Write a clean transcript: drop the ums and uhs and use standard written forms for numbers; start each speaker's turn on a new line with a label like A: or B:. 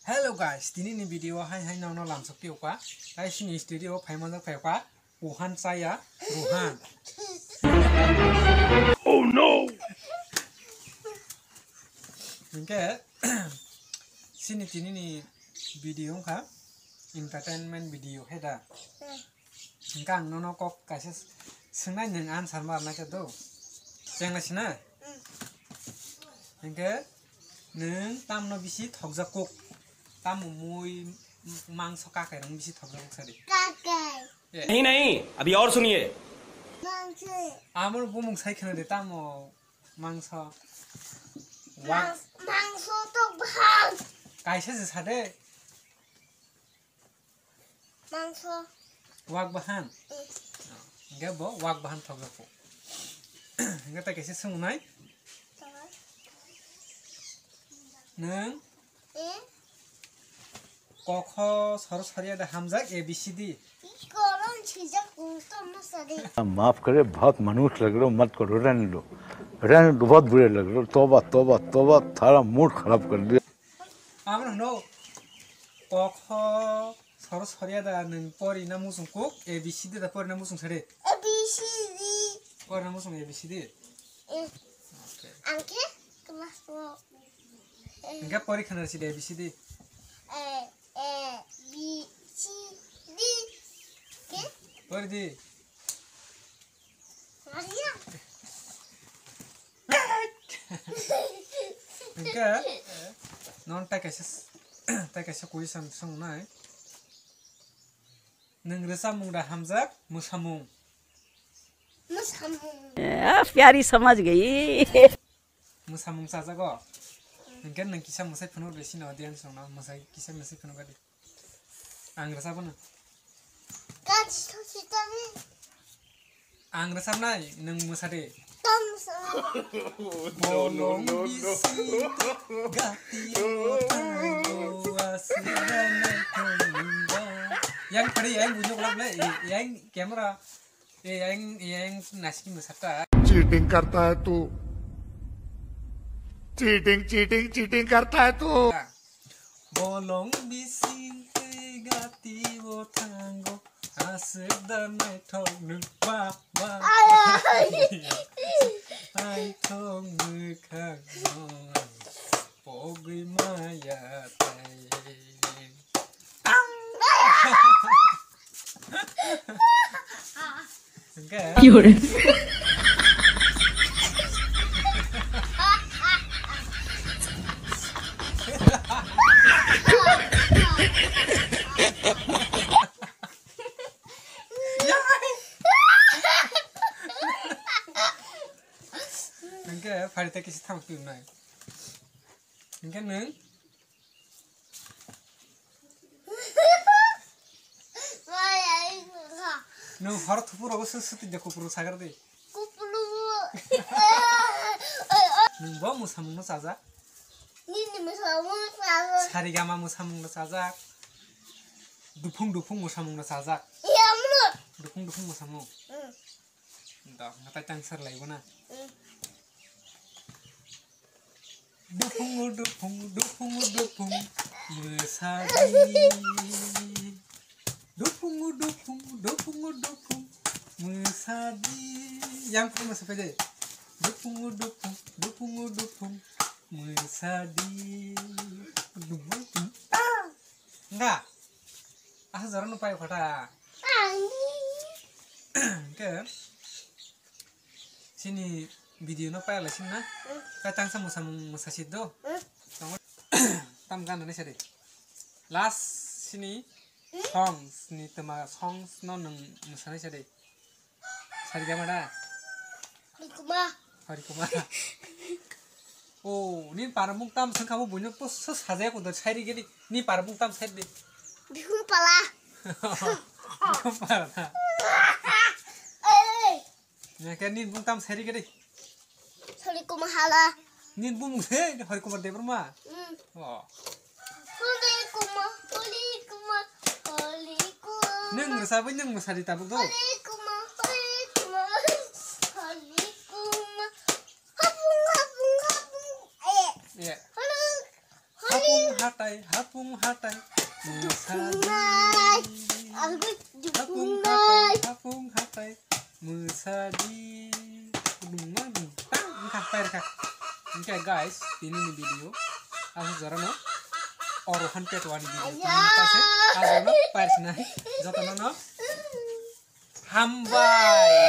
A: Hello guys, ini video hai nong langsung tiupa. Guys ini studio payman paypa. Wuhan saya Wuhan.
B: Oh no.
A: Oke. Sini ni video ka entertainment video heda. Kang nono kok kasih senai neng answer marna ke do. Yang nasina. Oke. Neng tam no bisi thokja kok. Tam मुई मांस काके रंग बिसी थप रंग सरी काके
B: नहीं अभी और सुनिए
A: मांस आमर बुमुंग साइ खने दे ताम मांस
C: मांस तो भाग
A: काइसे से सादे
C: मांस
A: वाक बहान गे बो वाक बहान थप रखो गे ता कैसे सुनाय नों कोखो सरसरिया दा हमजा ABCD
C: कौन चीज़ तो मसरे
D: माफ करे बहुत मनुष्य लग रहे हो मत करो रहने दो बहुत बुरे लग रहे हो तौबा तौबा तौबा थारा मूड खराब कर दिया
A: आमर नो कोखो सरसरिया दा नों परि ना मुसुं को ABCD दा परि ना मुसुं सरे
C: ABCD
A: परि ना मुसुं ABCD
C: अंके kelas 2
A: enggak pori kana si ABCD
C: ABCD ke
A: pori di
C: Maria
A: enggak non ta kaisa kuisan songnai nang resa mungda hamzak musamung
E: प्यारी समझ गई
A: musamung sajago enggak nang kisa musai penuh resi no dian songna musai kisa musai penuh gadi ang resa pun
C: kan kita ni
A: ang resa nai nang musade
C: tom
A: bolong bisi gati yang tadi yang bunyok lagi yang kamera yang nasi musaka
F: cheating करता है तू चीटिंग करता है तू
A: bolong bisi gati botanggo asik damai thong nuk ba ai thong nuk khang pogui maya tai enggak
E: 有人
A: enggak parita kisi tham tu nai enggak neng nung har thupur ogo suti jako puru sagar de nung bo musamung no saja
C: ni musamu
A: sarigama musamung no saja dupung musamung no saja
C: ya menurut
A: dupung musamung dah ngata cangsar lai bona dupung musadi dupung musadi yang pertama siapa deh dupung musadi enggak jaran upaya kata ke sini video no payah lesin na katang sama musasid do tam kan ane sih last sini songs ni tema songs no neng musane sih sari gamada hari kuma oh ni parabung tam sang kamu bunyok tuh saja aku udah cari gini ni parabung tam saya deh
C: bihun pala
A: kepala ya kan ni bung tam saya gini
C: sorry kumahala
A: ni bung saya hari kuma deh berma oh
C: sorry kuma
A: neng resah neng musadi tabuk tuh hapung Hapung hatai musadi
C: Kumai. Aku
A: Hapung
C: kumai.
A: hatai Hapung hatai musadi Dungan tang engkah pair kah engkah guys ini nih video aku jarang no orohan petwani video pase aku no pair nahi jotono no hambai